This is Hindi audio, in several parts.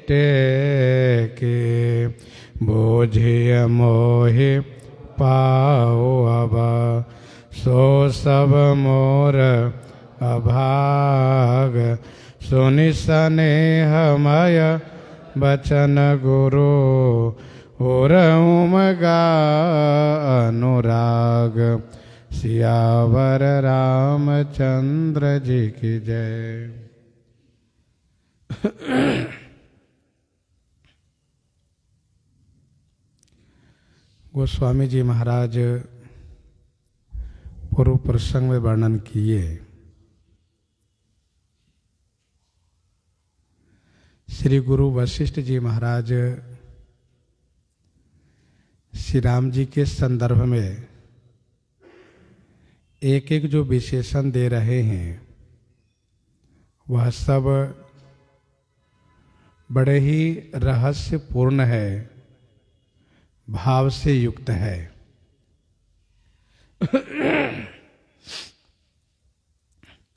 टेके बोझिय मोहि पाओ अब सो सब मोर अभाग सुनि स्नेहमय बचन गुरु उमगा अनुराग सियावर रामचंद्र जी की जय। गोस्वामी जी महाराज पूर्व प्रसंग में वर्णन किए श्री गुरु वशिष्ठ जी महाराज श्री राम जी के संदर्भ में एक एक जो विशेषण दे रहे हैं वह सब बड़े ही रहस्यपूर्ण है, भाव से युक्त है।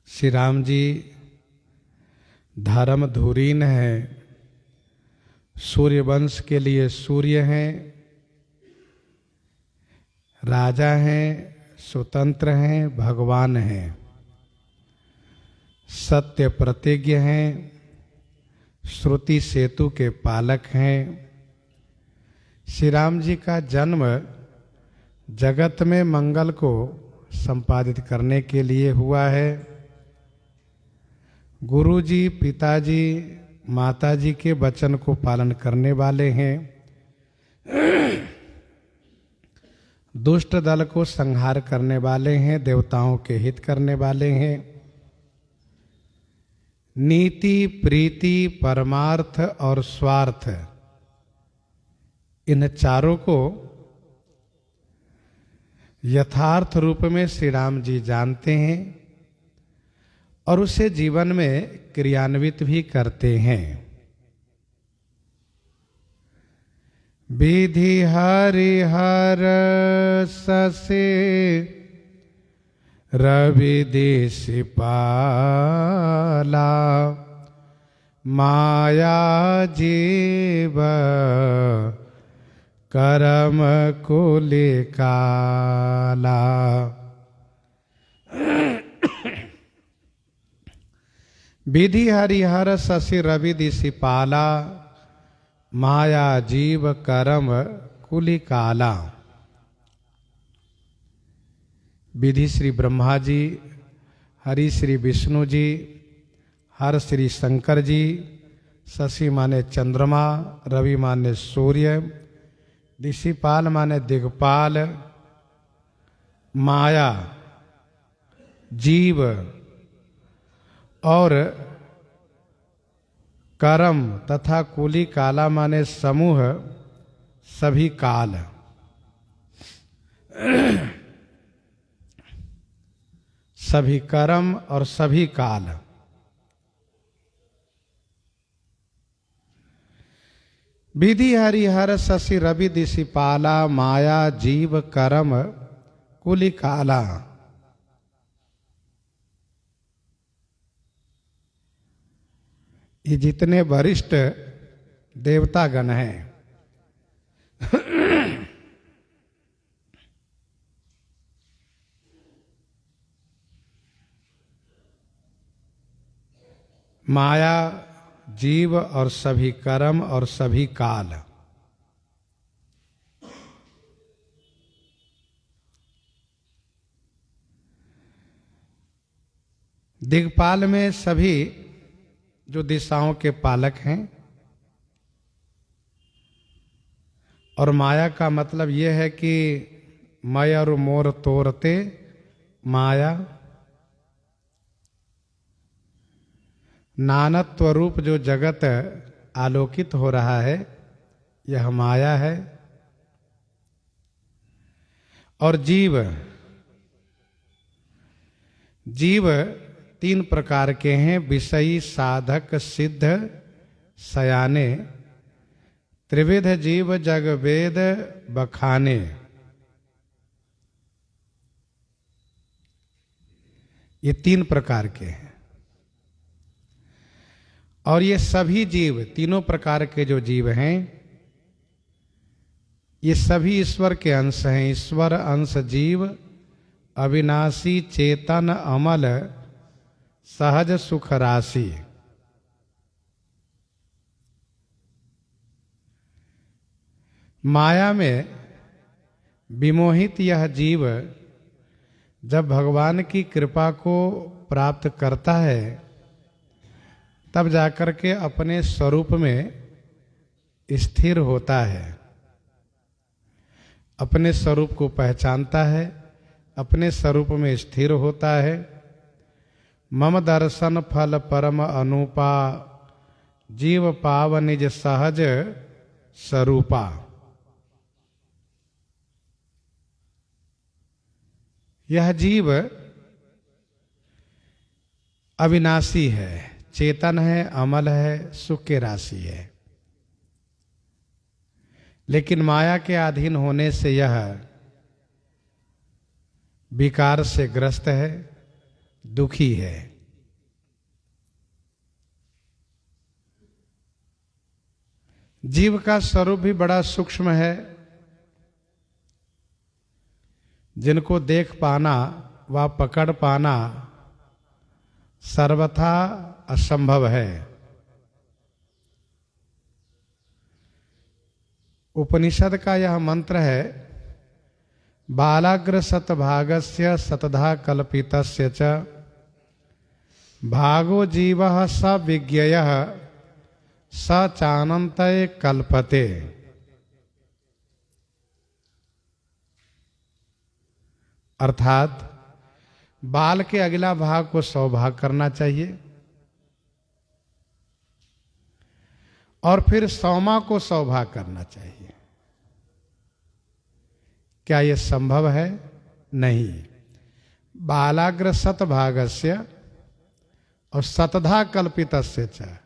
श्री राम जी धर्म धुरीन है, सूर्य वंश के लिए सूर्य हैं, राजा हैं, स्वतंत्र हैं, भगवान हैं, सत्य प्रतिज्ञ हैं, श्रुति सेतु के पालक हैं। श्री राम जी का जन्म जगत में मंगल को संपादित करने के लिए हुआ है। गुरु जी, पिताजी, माताजी के वचन को पालन करने वाले हैं। दुष्ट दल को संहार करने वाले हैं, देवताओं के हित करने वाले हैं। नीति, प्रीति, परमार्थ और स्वार्थ, इन चारों को यथार्थ रूप में श्री राम जी जानते हैं और उसे जीवन में क्रियान्वित भी करते हैं। विधि हरिहर ससे रवि दिशिपाला माया जीव करम कुलिकाला। विधि हरिहर शशि रवि दिशिपाला माया जीव करम कुलिकाला। विधि श्री ब्रह्मा जी, हरि श्री विष्णु जी, हर श्री शंकर जी, शशि माने चंद्रमा, रवि माने सूर्य, दिशिपाल माने दिग्पाल, माया जीव और करम तथा कुली काला माने समूह, सभी काल। सभी कर्म और सभी काल। विधि हरिहर शशि रवि दिशिपाला माया जीव करम कुलिकाला। ये जितने वरिष्ठ देवतागण हैं माया, जीव और सभी कर्म और सभी काल। दिग्पाल में सभी जो दिशाओं के पालक हैं, और माया का मतलब यह है कि मय और मोर तोरते माया। नानत्व रूप जो जगत आलोकित हो रहा है यह माया है। और जीव, जीव तीन प्रकार के हैं, विषयी, साधक, सिद्ध, सयाने। त्रिविध जीव जग वेद बखाने। ये तीन प्रकार के हैं। और ये सभी जीव, तीनों प्रकार के जो जीव हैं, ये सभी ईश्वर के अंश हैं। ईश्वर अंश जीव, अविनाशी, चेतन, अमल, सहज सुख राशि। माया में विमोहित यह जीव जब भगवान की कृपा को प्राप्त करता है, तब जाकर के अपने स्वरूप में स्थिर होता है, अपने स्वरूप को पहचानता है, अपने स्वरूप में स्थिर होता है। मम दर्शन फल परम अनुपा, जीव पाव निज सहज स्वरूपा। यह जीव अविनाशी है, चेतन है, अमल है, सुख के राशि है। लेकिन माया के अधीन होने से यह विकार से ग्रस्त है, दुखी है। जीव का स्वरूप भी बड़ा सूक्ष्म है, जिनको देख पाना व पकड़ पाना सर्वथा असंभव है। उपनिषद का यह मंत्र है, बालाग्र सतभागस्य सतधा कल्पितस्य च भागो जीवः स विज्ञेयः स चानन्तये कल्पते। अर्थात बाल के अगला भाग को 100 भाग करना चाहिए और फिर 100वां को 100 भाग करना चाहिए। क्या यह संभव है? नहीं। बालाग्र सतभागस्य और सतधा कल्पितस्य च।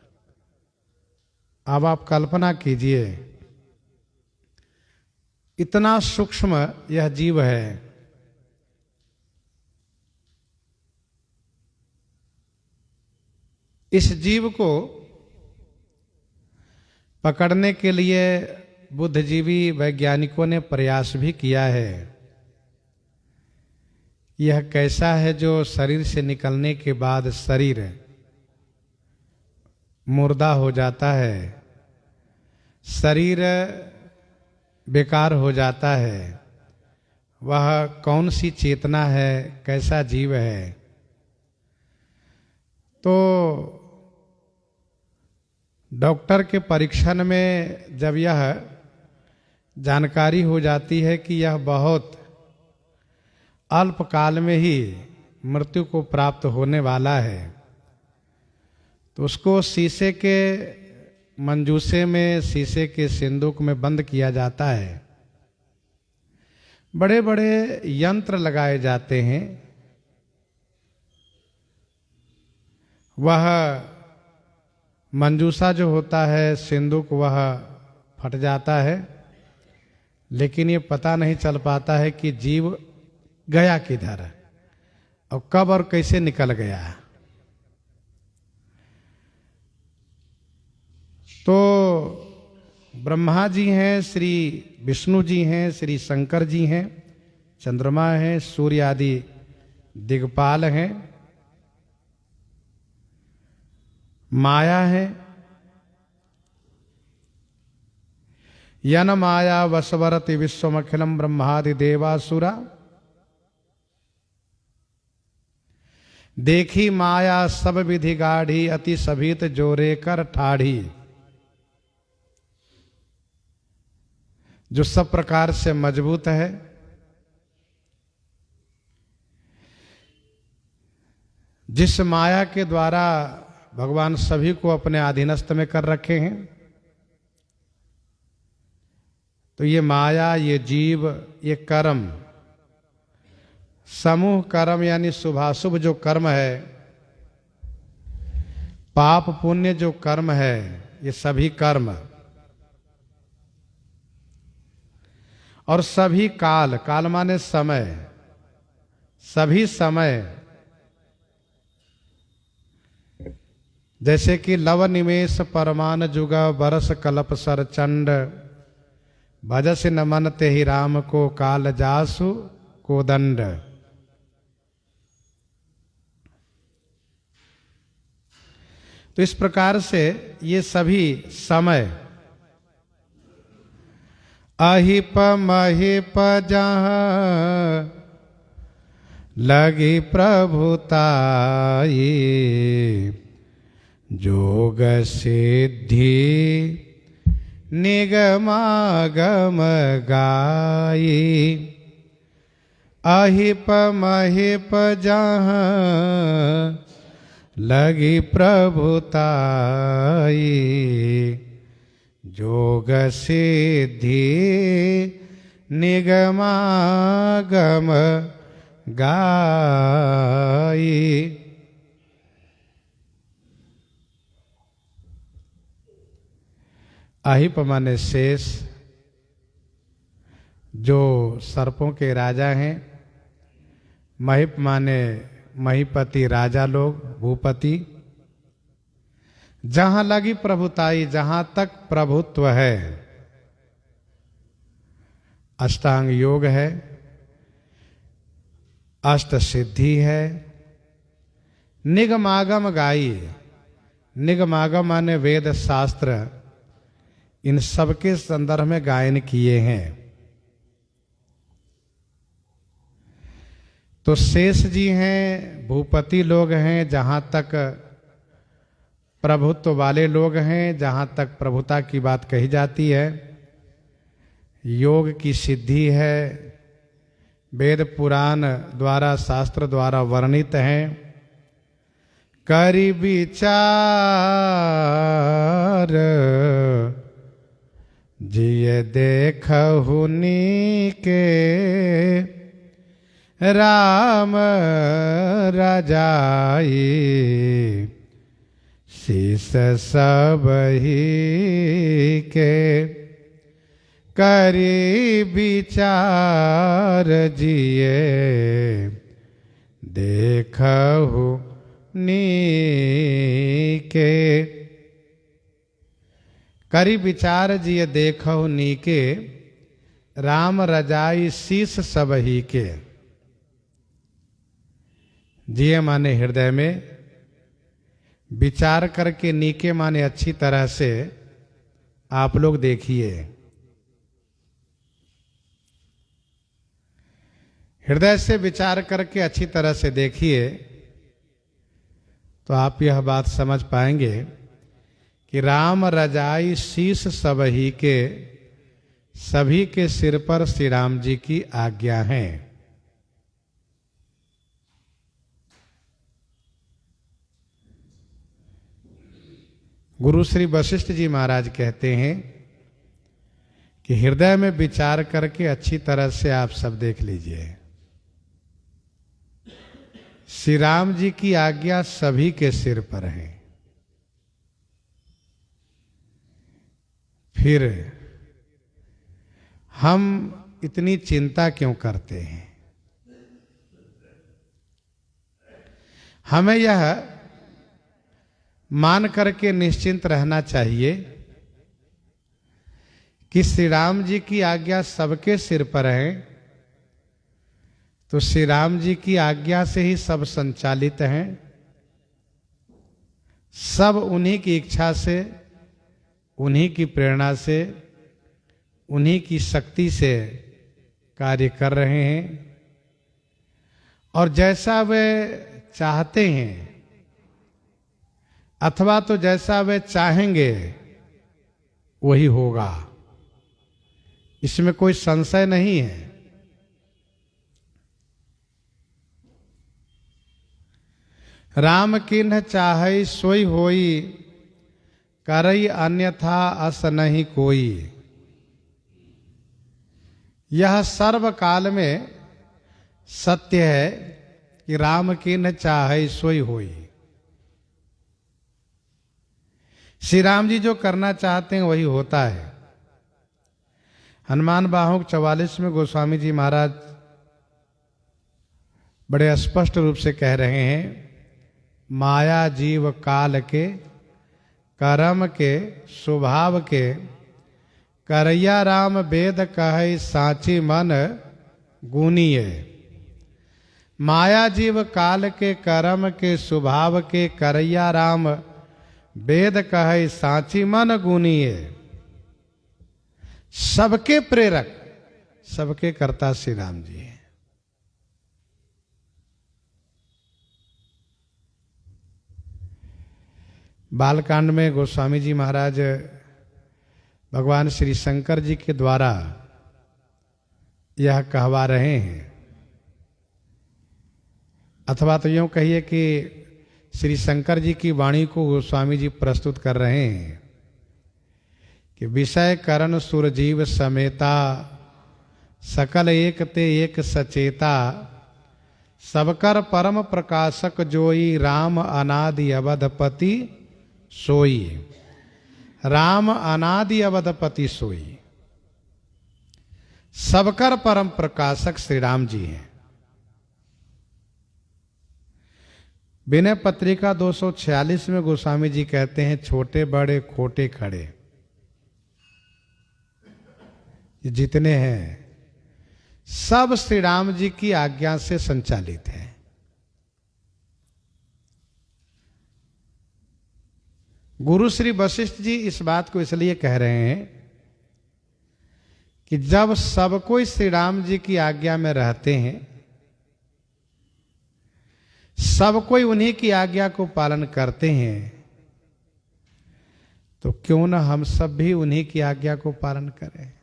अब आप कल्पना कीजिए, इतना सूक्ष्म यह जीव है। इस जीव को पकड़ने के लिए बुद्धिजीवी वैज्ञानिकों ने प्रयास भी किया है। यह कैसा है जो शरीर से निकलने के बाद शरीर मुर्दा हो जाता है, शरीर बेकार हो जाता है। वह कौन सी चेतना है, कैसा जीव है? तो डॉक्टर के परीक्षण में जब यह जानकारी हो जाती है कि यह बहुत अल्पकाल में ही मृत्यु को प्राप्त होने वाला है, तो उसको शीशे के मंजूसे में, शीशे के सिंदूक में बंद किया जाता है। बड़े बड़े यंत्र लगाए जाते हैं। वह मंजूसा जो होता है, सिंदूक, वह फट जाता है, लेकिन ये पता नहीं चल पाता है कि जीव गया किधर और कब और कैसे निकल गया। तो ब्रह्मा जी हैं, श्री विष्णु जी हैं, श्री शंकर जी हैं, चंद्रमा हैं, सूर्य आदि दिग्पाल हैं, माया है। यन माया वसवरति विश्वमखिलम ब्रह्मादि देवासुरा, देखी माया सब विधि गाढ़ी, अति सभीत जोरे कर ठाढ़ी। जो सब प्रकार से मजबूत है, जिस माया के द्वारा भगवान सभी को अपने अधीनस्थ में कर रखे हैं, तो ये माया, ये जीव, ये कर्म, समूह कर्म यानी शुभाशुभ जो कर्म है, पाप पुण्य जो कर्म है, ये सभी कर्म और सभी काल, काल माने समय, सभी समय जैसे कि लव निमेष परमान जुग बरस कल्प सर चंड, भजस न मन ते ही राम को काल जासु को दंड। तो इस प्रकार से ये सभी समय अहिप महिप जहाँ लगी प्रभुताई, जोग सिद्धि निगमागम गाई। अहिप महिप जहाँ लगी प्रभुताई, जोग सिद्धि निगमागम गाई। अहिप माने शेष, जो सर्पों के राजा हैं। महिप माने महीपति, राजा लोग, भूपति। जहां लगी प्रभुताई, जहां तक प्रभुत्व है, अष्टांग योग है, अष्ट सिद्धि है, निगमागम गाई। निगमागम माने वेद शास्त्र, इन सबके संदर्भ में गायन किए हैं। तो शेष जी हैं, भूपति लोग हैं, जहां तक प्रभुत्व वाले लोग हैं, जहां तक प्रभुता की बात कही जाती है। योग की सिद्धि है, वेद पुराण द्वारा, शास्त्र द्वारा वर्णित हैं। करि विचार जिय देखहु नीके, राम रजाई शीस सबही के। करि विचार जिए देखहु नीके। करि विचार जिए देखहु नीके, राम रजाई शीस सबही के। जिए माने हृदय में, विचार करके नीके माने अच्छी तरह से आप लोग देखिए। हृदय से विचार करके अच्छी तरह से देखिए, तो आप यह बात समझ पाएंगे कि राम रजाई शीस सबही के, सभी के सिर पर श्री राम जी की आज्ञा है। गुरु श्री वशिष्ठ जी महाराज कहते हैं कि हृदय में विचार करके अच्छी तरह से आप सब देख लीजिए। श्री राम जी की आज्ञा सभी के सिर पर है। फिर हम इतनी चिंता क्यों करते हैं? हमें यह मान करके निश्चिंत रहना चाहिए कि श्री राम जी की आज्ञा सबके सिर पर है, तो श्री राम जी की आज्ञा से ही सब संचालित हैं। सब उन्हीं की इच्छा से, उन्हीं की प्रेरणा से, उन्हीं की शक्ति से कार्य कर रहे हैं। और जैसा वे चाहते हैं अथवा तो जैसा वे चाहेंगे वही होगा, इसमें कोई संशय नहीं है। राम किन्ह चाहै सोई होई, करई अन्यथा अस नहीं कोई। यह सर्वकाल में सत्य है कि राम किन्ह चाहै सोई होई। श्री राम जी जो करना चाहते हैं वही होता है। हनुमान बाहुक 44 में गोस्वामी जी महाराज बड़े स्पष्ट रूप से कह रहे हैं, माया जीव काल के कर्म के स्वभाव के, करैया राम वेद कहै साची मन गुनिये। माया जीव काल के कर्म के स्वभाव के, करैया राम वेद कहै साची मन गुनिये। सबके प्रेरक, सबके कर्ता श्री राम जी हैं। बालकांड में गोस्वामी जी महाराज भगवान श्री शंकर जी के द्वारा यह कहवा रहे हैं, अथवा तो यूं कहिए कि श्री शंकर जी की वाणी को गोस्वामी जी प्रस्तुत कर रहे हैं कि विषय करण सुरजीव समेता, सकल एक ते एक सचेता, सबकर परम प्रकाशक जोई, राम अनादि अवधपति सोई। राम अनादि अवधपति सोई। सबकर परम प्रकाशक श्री राम जी हैं। विनय पत्रिका 246 में गोस्वामी जी कहते हैं, छोटे बड़े खोटे खड़े ये जितने हैं सब श्री राम जी की आज्ञा से संचालित हैं। गुरु श्री वशिष्ठ जी इस बात को इसलिए कह रहे हैं कि जब सब कोई श्री राम जी की आज्ञा में रहते हैं, सब कोई उन्हीं की आज्ञा को पालन करते हैं, तो क्यों न हम सब भी उन्हीं की आज्ञा को पालन करें।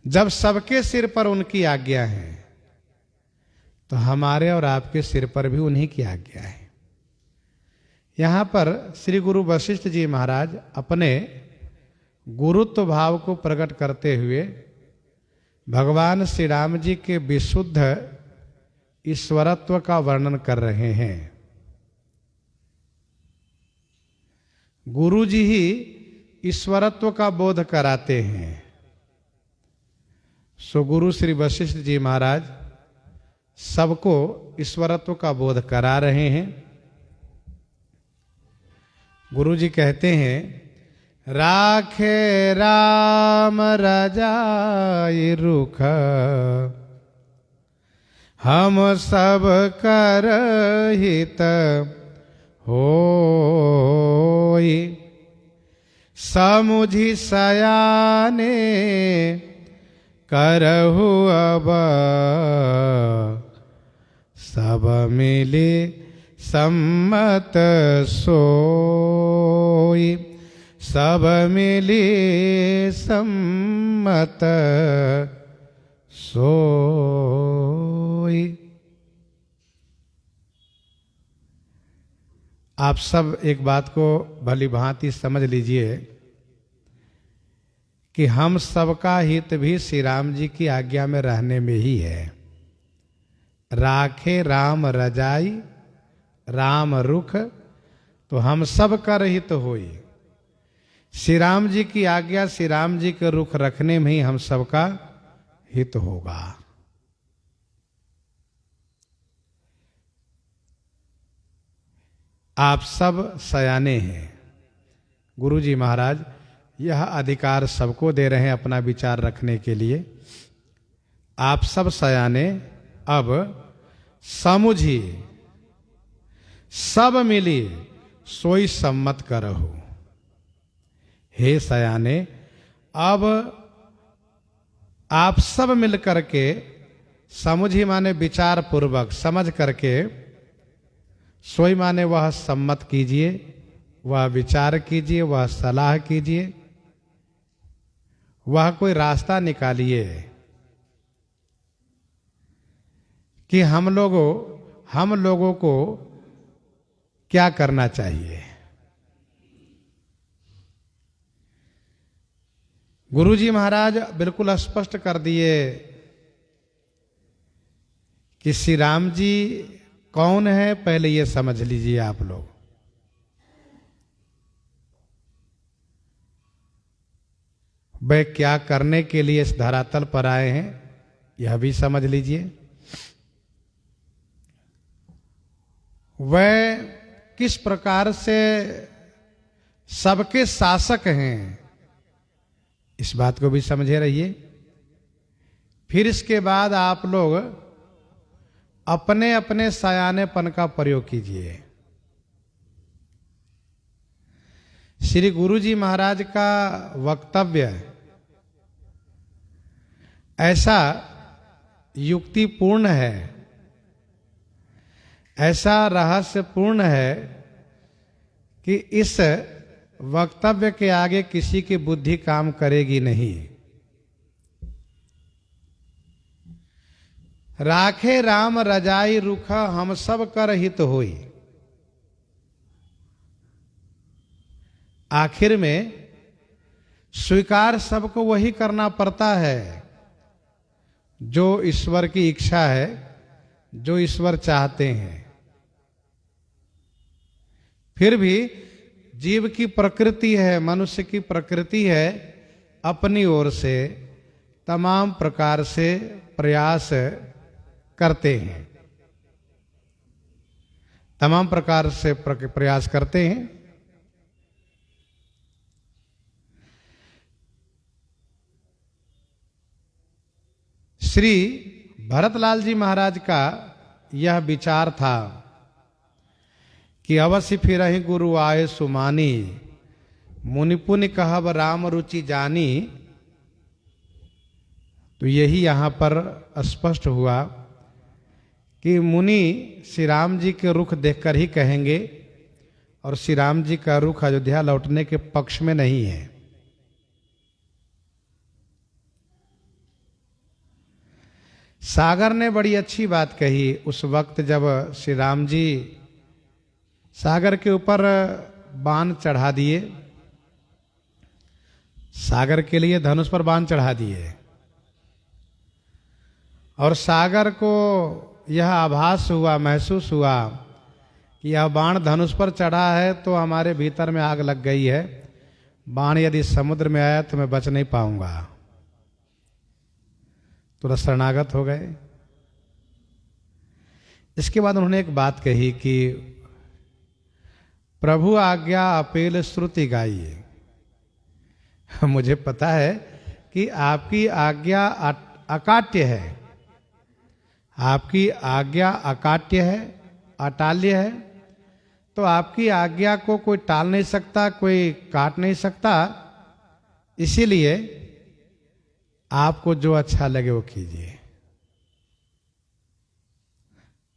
जब सबके सिर पर उनकी आज्ञा है, तो हमारे और आपके सिर पर भी उन्हीं की आज्ञा है। यहां पर श्री गुरु वशिष्ठ जी महाराज अपने गुरुत्व भाव को प्रकट करते हुए भगवान श्री राम जी के विशुद्ध ईश्वरत्व का वर्णन कर रहे हैं। गुरु जी ही ईश्वरत्व का बोध कराते हैं। सो गुरु श्री वशिष्ठ जी महाराज सबको ईश्वरत्व का बोध करा रहे हैं। गुरु जी कहते हैं, राखे राम रजाई रुख, हम सब कर हित होई। समुझि सयाने करहु अब, सब मिले सम्मत सोई। सब मिले सम्मत सोई। आप सब एक बात को भली भांति समझ लीजिए कि हम सबका हित भी श्री राम जी की आज्ञा में रहने में ही है। राखे राम रजाई राम रुख, तो हम सब कर हित होई। श्री राम जी की आज्ञा, श्री राम जी के रुख रखने में ही हम सबका हित होगा। आप सब सयाने हैं। गुरु जी महाराज यह अधिकार सबको दे रहे हैं अपना विचार रखने के लिए। आप सब सयाने अब समुझी, सब मिली सोई सम्मत करहु। हे सयाने, अब आप सब मिल करके, समुझी माने विचार पूर्वक समझ करके, सोई माने वह सम्मत कीजिए, वह विचार कीजिए, वह सलाह कीजिए, वह कोई रास्ता निकालिए कि हम लोगों को क्या करना चाहिए। गुरु जी महाराज बिल्कुल स्पष्ट कर दिए कि श्री राम जी कौन है, पहले ये समझ लीजिए आप लोग। वे क्या करने के लिए इस धरातल पर आए हैं, यह भी समझ लीजिए। वह किस प्रकार से सबके शासक हैं, इस बात को भी समझे रहिए। फिर इसके बाद आप लोग अपने अपने सयानेपन का प्रयोग कीजिए। श्री गुरु जी महाराज का वक्तव्य ऐसा युक्तिपूर्ण है, ऐसा रहस्यपूर्ण है कि इस वक्तव्य के आगे किसी की बुद्धि काम करेगी नहीं। राखे राम रजाई रुखा हम सब कर हित होई। आखिर में स्वीकार सबको वही करना पड़ता है जो ईश्वर की इच्छा है, जो ईश्वर चाहते हैं। फिर भी जीव की प्रकृति है, मनुष्य की प्रकृति है, अपनी ओर से तमाम प्रकार से प्रयास करते हैं, तमाम प्रकार से प्रयास करते हैं। श्री भरतलाल जी महाराज का यह विचार था कि अवश्य फिर ही गुरु आए सुमानी, मुनि पुनि कहब राम रुचि जानी। तो यही यहां पर स्पष्ट हुआ कि मुनि श्री राम जी के रुख देखकर ही कहेंगे, और श्री राम जी का रुख अयोध्या लौटने के पक्ष में नहीं है। सागर ने बड़ी अच्छी बात कही उस वक्त जब श्री राम जी सागर के ऊपर बाण चढ़ा दिए, सागर के लिए धनुष पर बाण चढ़ा दिए, और सागर को यह आभास हुआ, महसूस हुआ कि यह बाण धनुष पर चढ़ा है तो हमारे भीतर में आग लग गई है, बाण यदि समुद्र में आया तो मैं बच नहीं पाऊंगा। तो शरणागत हो गए। इसके बाद उन्होंने एक बात कही कि प्रभु आज्ञा अपेल श्रुति गाइए। मुझे पता है कि आपकी आज्ञा अकाट्य है, आपकी आज्ञा अकाट्य है, अटाल्य है, तो आपकी आज्ञा को कोई टाल नहीं सकता, कोई काट नहीं सकता। इसीलिए आपको जो अच्छा लगे वो कीजिए।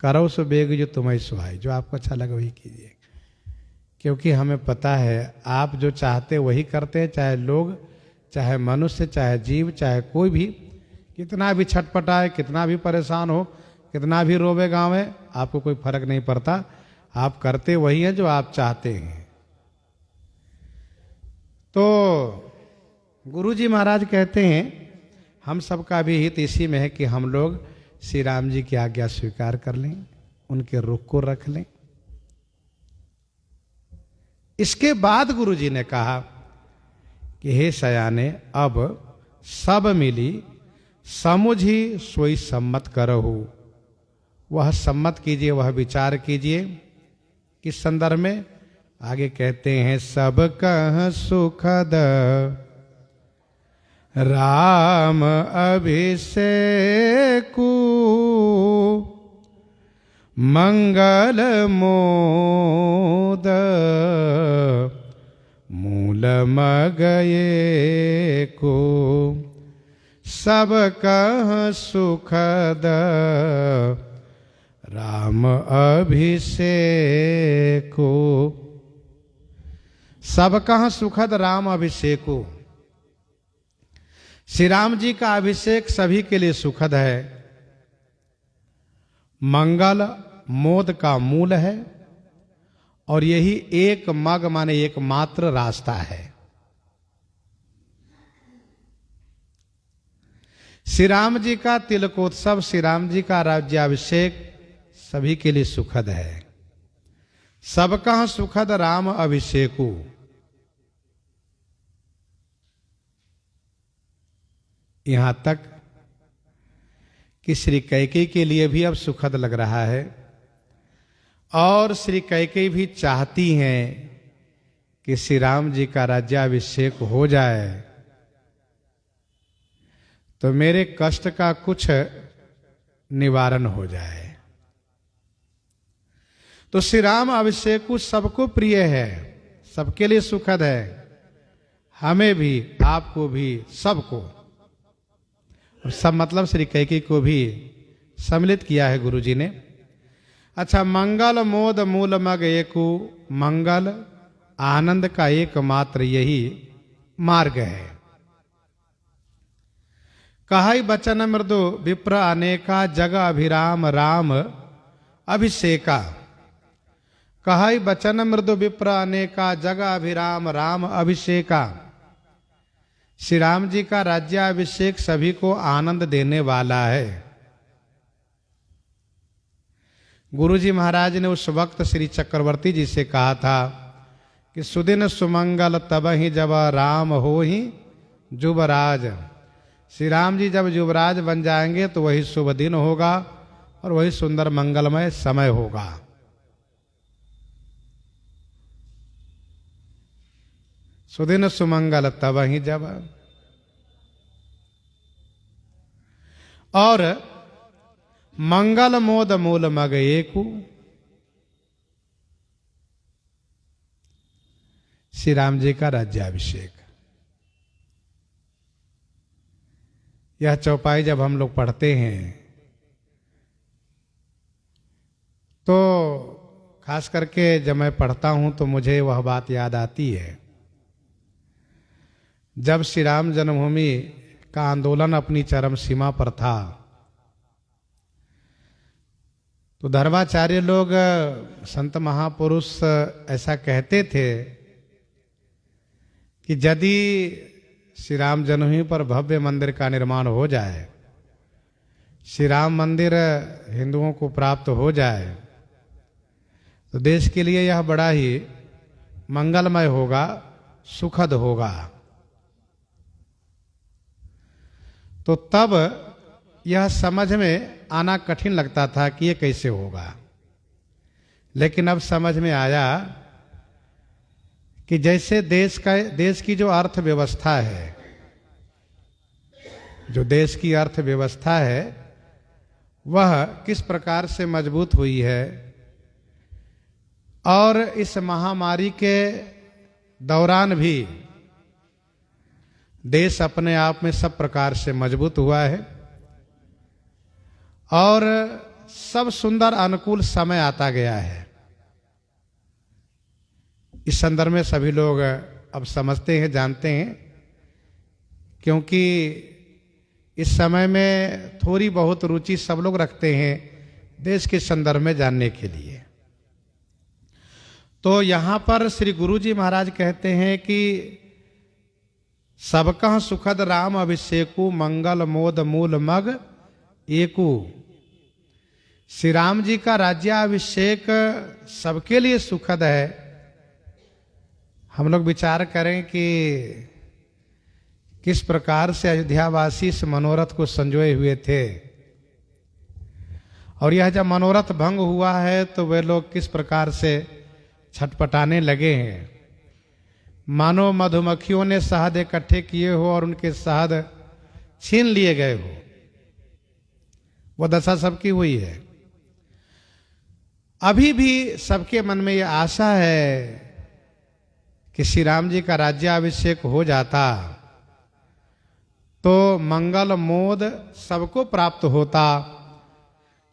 करो सो बेग जो तुम्हें सुहाई, जो आपको अच्छा लगे वही कीजिए। क्योंकि हमें पता है आप जो चाहते वही करते हैं, चाहे लोग, चाहे मनुष्य, चाहे जीव, चाहे कोई भी कितना भी छटपटाए, कितना भी परेशान हो, कितना भी रोवे गावे, आपको कोई फर्क नहीं पड़ता। आप करते वही है जो आप चाहते हैं। तो गुरुजी महाराज कहते हैं हम सबका भी हित इसी में है कि हम लोग श्री राम जी की आज्ञा स्वीकार कर लें, उनके रुख को रख लें। इसके बाद गुरुजी ने कहा कि हे सयाने, अब सब मिली समुझी सोई सम्मत करहु। वह सम्मत कीजिए, वह विचार कीजिए। किस संदर्भ में? आगे कहते हैं सब कह सुखद राम अभिषेकु मंगल मोद मूल मगये को। सब कह सुखद राम अभिषेको। सब कह सुखद राम अभिषेको। श्री राम जी का अभिषेक सभी के लिए सुखद है, मंगल मोद का मूल है, और यही एक मग माने एकमात्र रास्ता है। श्री राम जी का तिलकोत्सव, श्री राम जी का राज्याभिषेक सभी के लिए सुखद है। सबका सुखद राम अभिषेकु। यहां तक कि श्री कैकेयी के लिए भी अब सुखद लग रहा है, और श्री कैकेयी भी चाहती हैं कि श्री राम जी का राज्याभिषेक हो जाए तो मेरे कष्ट का कुछ निवारण हो जाए। तो श्री राम अभिषेक सबको प्रिय है, सबके लिए सुखद है, हमें भी, आपको भी, सबको। और सब मतलब श्री कैकेयी को भी सम्मिलित किया है गुरु जी ने। अच्छा, मंगल मोद मूल मग एकु, मंगल आनंद का एकमात्र यही मार्ग है। कहई बचन मृदु विप्र अनेका, जग अभिराम राम अभिषेका। कहई बचन मृदु विप्र अनेका, जग अभिराम राम अभिषेका। श्री राम जी का राज्याभिषेक सभी को आनंद देने वाला है। गुरु जी महाराज ने उस वक्त श्री चक्रवर्ती जी से कहा था कि सुदिन सुमंगल तब ही जब राम हो ही जुबराज। श्री राम जी जब युवराज बन जाएंगे तो वही शुभ दिन होगा और वही सुंदर मंगलमय समय होगा। सुदिन सुमंगल तब ही जब। और मंगल मोद मूल मग एकु। श्री राम जी का राज्याभिषेक, यह चौपाई जब हम लोग पढ़ते हैं तो खास करके जब मैं पढ़ता हूं तो मुझे वह बात याद आती है जब श्री राम जन्मभूमि का आंदोलन अपनी चरम सीमा पर था तो धर्माचार्य लोग, संत महापुरुष ऐसा कहते थे कि यदि श्री राम जन्मभूमि पर भव्य मंदिर का निर्माण हो जाए, श्री राम मंदिर हिंदुओं को प्राप्त हो जाए तो देश के लिए यह बड़ा ही मंगलमय होगा, सुखद होगा। तो तब यह समझ में आना कठिन लगता था कि ये कैसे होगा, लेकिन अब समझ में आया कि जैसे देश की जो अर्थव्यवस्था है, जो देश की अर्थव्यवस्था है वह किस प्रकार से मजबूत हुई है और इस महामारी के दौरान भी देश अपने आप में सब प्रकार से मजबूत हुआ है और सब सुंदर अनुकूल समय आता गया है। इस संदर्भ में सभी लोग अब समझते हैं, जानते हैं, क्योंकि इस समय में थोड़ी बहुत रुचि सब लोग रखते हैं देश के संदर्भ में जानने के लिए। तो यहाँ पर श्री गुरु जी महाराज कहते हैं कि सबका सुखद राम अभिषेकु, मंगल मोद मूल मग एकु। श्री राम जी का राज्याभिषेक सबके लिए सुखद है। हम लोग विचार करें कि किस प्रकार से अयोध्यावासी इस मनोरथ को संजोए हुए थे और यह जब मनोरथ भंग हुआ है तो वे लोग किस प्रकार से छटपटाने लगे हैं, मानो मधुमक्खियों ने शहद इकट्ठे किए हो और उनके शहद छीन लिए गए हो। वो दशा सबकी हुई है। अभी भी सबके मन में यह आशा है कि श्री राम जी का राज्याभिषेक हो जाता तो मंगल मोद सबको प्राप्त होता,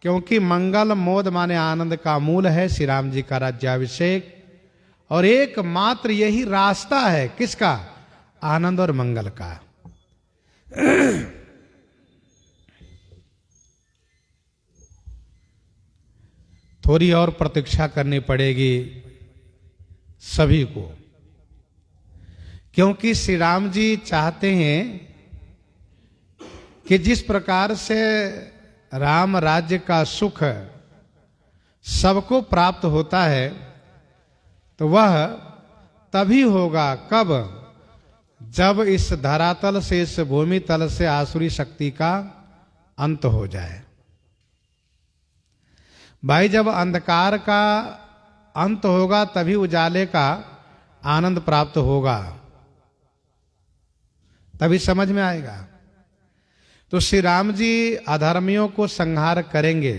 क्योंकि मंगल मोद माने आनंद का मूल है श्री राम जी का राज्याभिषेक और एकमात्र यही रास्ता है किसका, आनंद और मंगल का। थोड़ी और प्रतीक्षा करनी पड़ेगी सभी को, क्योंकि श्री राम जी चाहते हैं कि जिस प्रकार से राम राज्य का सुख सबको प्राप्त होता है तो वह तभी होगा कब, जब इस धरातल से, इस भूमि तल से आसुरी शक्ति का अंत हो जाए। भाई जब अंधकार का अंत होगा तभी उजाले का आनंद प्राप्त होगा, तभी समझ में आएगा। तो श्री राम जी अधर्मियों को संहार करेंगे,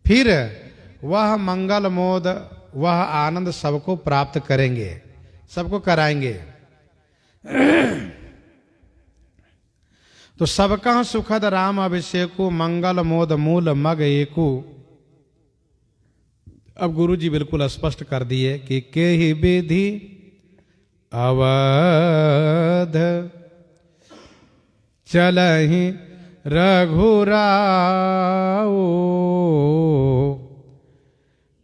फिर वह मंगल मोद, वह आनंद सबको प्राप्त करेंगे, सबको कराएंगे। तो सबका सुखद राम अभिषेकु, मंगल मोद मूल मग एकु। अब गुरु जी बिल्कुल स्पष्ट कर दिए कि के ही विधि अवध चलहि रघुराऊ,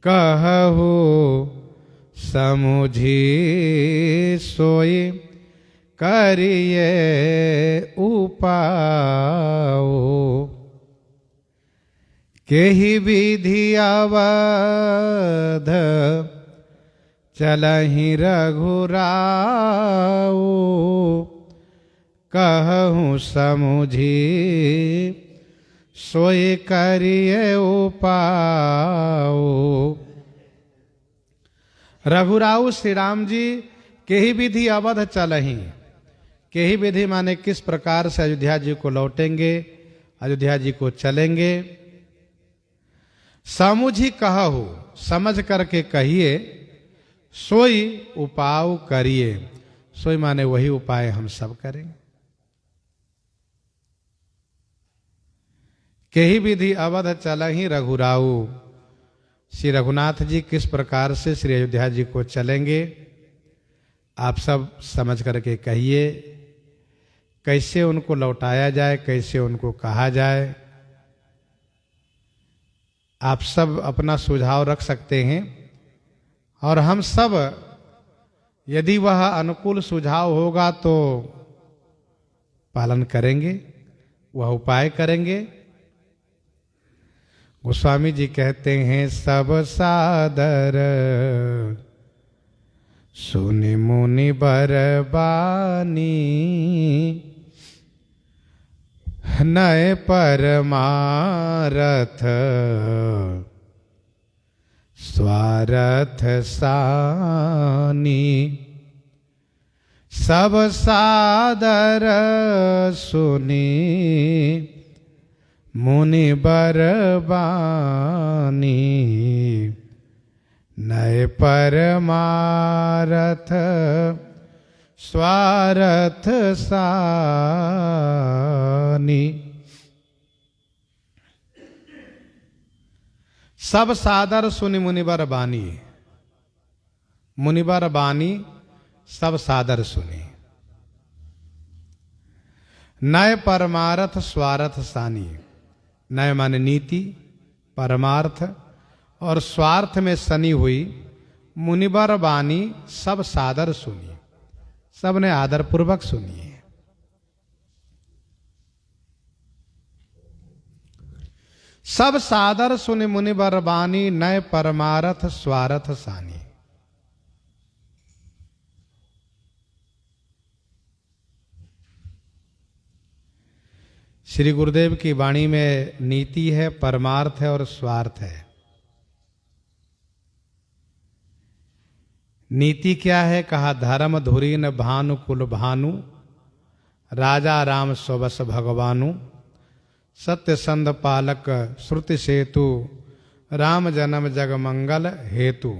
कहु समुझी सोई करिए उपाऊ। केहि विधि अवध चलहि रघुराऊ, कहूँ समुझी सोई करिए उपाऊ। रघुराऊ श्री राम जी के ही विधि अवध चलहि। के ही विधि माने किस प्रकार से अयोध्या जी को लौटेंगे, अयोध्या जी को चलेंगे। समुझी कहु, समझ करके कहिए, सोई उपाय करिए। सोई माने वही उपाय हम सब करेंगे। के ही विधि अवध चलहि रघुराऊ। श्री रघुनाथ जी किस प्रकार से श्री अयोध्या जी को चलेंगे, आप सब समझ करके कहिए। कैसे उनको लौटाया जाए, कैसे उनको कहा जाए, आप सब अपना सुझाव रख सकते हैं। और हम सब यदि वह अनुकूल सुझाव होगा तो पालन करेंगे, वह उपाय करेंगे। गोस्वामी जी कहते हैं, सब सादर सुनि मुनि बरबानी, नय परमारथ स्वारथ सानी। सब सादर सुनी मुनि बरबानी, नय परमारथ स्वारथ सानी। सब सादर सुनि मुनिवर बानी। मुनिवर बानी सब सादर सुनी। नय परमार्थ स्वार्थ सानी। नय माने नीति, परमार्थ और स्वार्थ में सनी हुई मुनिवर बानी सब सादर सुनी। सबने आदर पूर्वक सुनी है। सब सादर सुनि मुनिवर बानी, नय परमारथ स्वारथ सानी। श्री गुरुदेव की वाणी में नीति है, परमार्थ है और स्वार्थ है। नीति क्या है? कहा धर्म धुरीन भानु कुल भानु, राजा राम स्वबस भगवानु, सत्य संध पालक श्रुति सेतु, राम जन्म जग मंगल हेतु।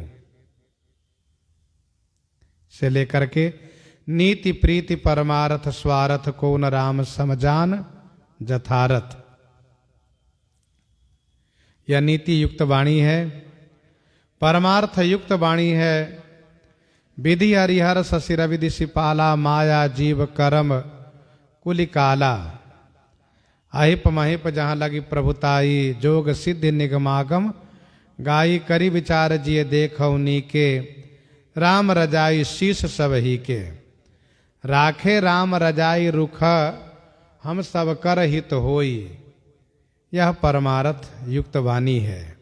से लेकर के नीति प्रीति परमार्थ स्वार्थ को न राम समझान जथारथ। यह नीति युक्त वाणी है, परमार्थ युक्त वाणी है। विधि हरिहर शशिर विधि सिपाला, माया जीव कर्म कुलिकाला। अहिप महिप जहाँ लगी प्रभुताई, जोग सिद्धि निगमागम गाई। करी विचार जिये देखौ नीके, राम रजाई शीश सब ही के। राखे राम रजाई रुख, हम सब कर हित होई। यह परमार्थ युक्त वाणी है।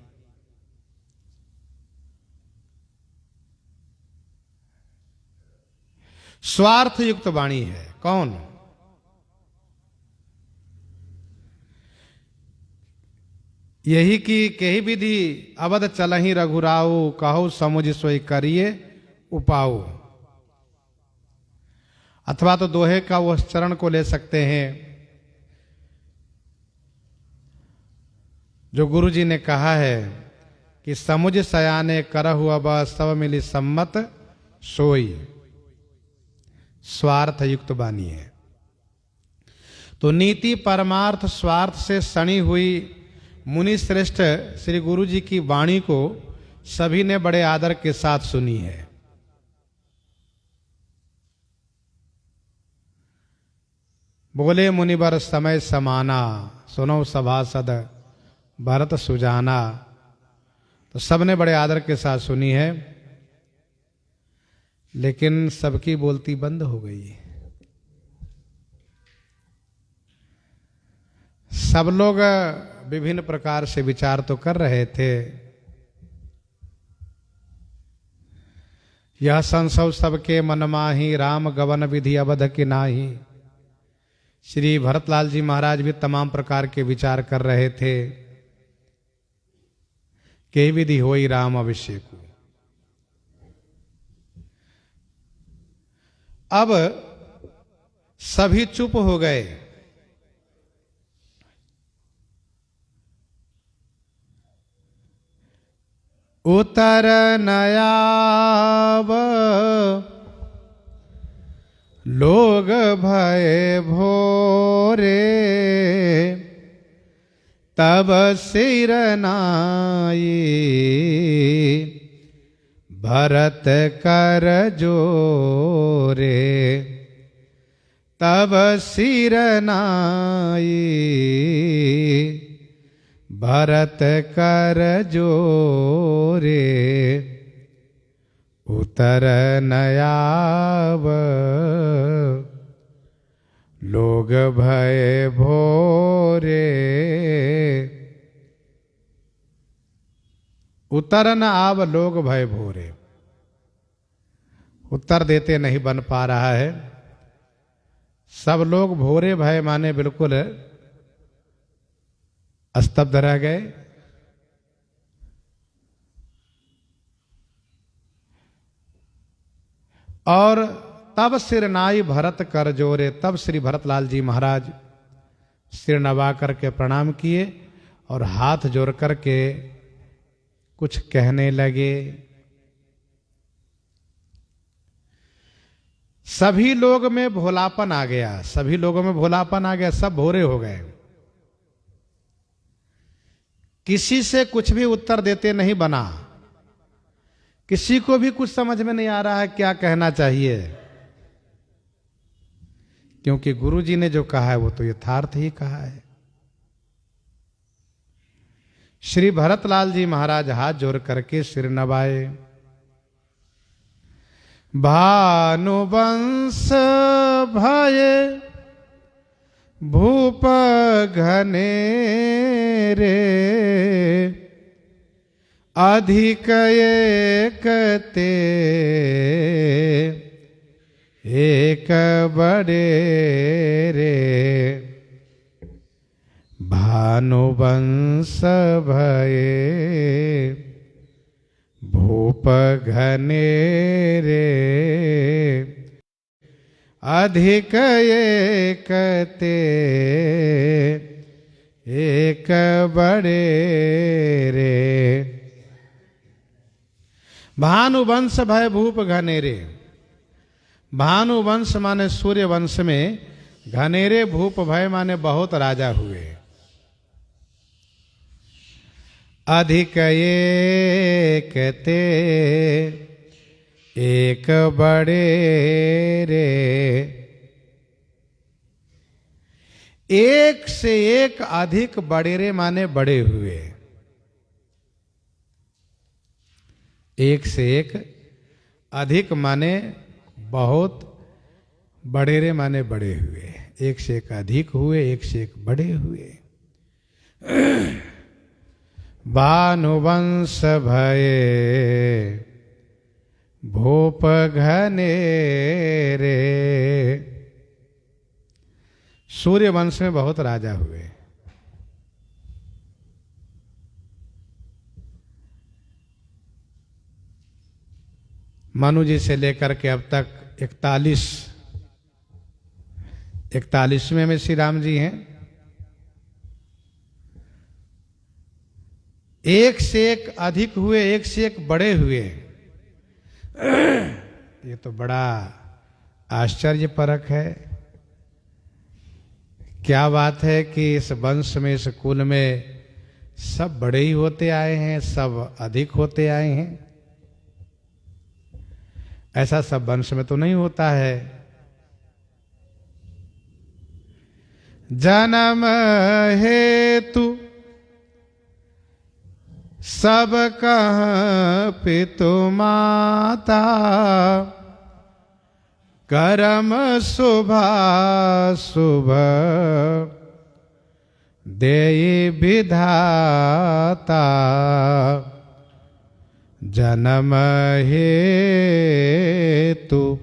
स्वार्थ युक्त वाणी है। कौन? यही की केही विधि अवध चलहि रघुराऊ, कहो समुझ सोई करिए उपाऊ। अथवा तो दोहे का वो चरण को ले सकते हैं जो गुरु जी ने कहा है कि समुझ सयाने करहु अब सब मिली सम्मत सोई। स्वार्थ युक्त वाणी है। तो नीति परमार्थ स्वार्थ से सनी हुई मुनि श्रेष्ठ श्री गुरु जी की वाणी को सभी ने बड़े आदर के साथ सुनी है। बोले मुनिवर समय समाना, सुनो सभासद भरत सुजाना। तो सबने बड़े आदर के साथ सुनी है, लेकिन सबकी बोलती बंद हो गई। सब लोग विभिन्न प्रकार से विचार तो कर रहे थे। यह संशय सबके मन माही, राम गवन विधि अवध की नाही। श्री भरतलाल जी महाराज भी तमाम प्रकार के विचार कर रहे थे कि विधि होई राम अभिषेक। अब सभी चुप हो गए। उतर नयाब लोग भय भोरे, तब सिर नाई भरत कर जोरे। तब सिर नाई भरत कर जोरे। उतर नयाब लोग भय भोरे। उतर न आव लोग भय भोरे। उत्तर देते नहीं बन पा रहा है। सब लोग भोरे भय माने बिल्कुल स्तब्ध रह गए। और तब सिर नाई भरत कर जोरे। तब श्री भरतलाल जी महाराज सिर नवा करके प्रणाम किए और हाथ जोड़ करके कुछ कहने लगे। सभी लोग में भोलापन आ गया। सभी लोगों में भोलापन आ गया। सब भोरे हो गए। किसी से कुछ भी उत्तर देते नहीं बना। किसी को भी कुछ समझ में नहीं आ रहा है क्या कहना चाहिए, क्योंकि गुरु जी ने जो कहा है वो तो यथार्थ ही कहा है। श्री भरतलाल जी महाराज हाथ जोड़ करके सिर नवाए। भानुवंश भय भूप घने रे, अधिक एकते एक बड़े रे। भानुवंश भये भूप घने रे, अधिक एकते एक बड़े रे। भानुवंश भय भूप घनेरे। भानुवंश माने सूर्य वंश में, घनेरे भूप भय माने बहुत राजा हुए। अधिक एकते एक बड़े रे। एक से एक अधिक बड़ेरे माने बड़े हुए। एक से एक अधिक माने बहुत, बड़ेरे माने बड़े हुए। एक से एक अधिक हुए, एक से एक बड़े हुए। भानुवंश भये भूप घने रे। सूर्य वंश में बहुत राजा हुए। मनु जी से लेकर के अब तक 41वें में श्री राम जी हैं। एक से एक अधिक हुए, एक से एक बड़े हुए। ये तो बड़ा आश्चर्यपरक है। क्या बात है कि इस वंश में, इस कुल में सब बड़े ही होते आए हैं, सब अधिक होते आए हैं। ऐसा सब वंश में तो नहीं होता है। जन्म हेतु सब कह पितु माता, करम शुभ देई विधाता। जन्म हेतु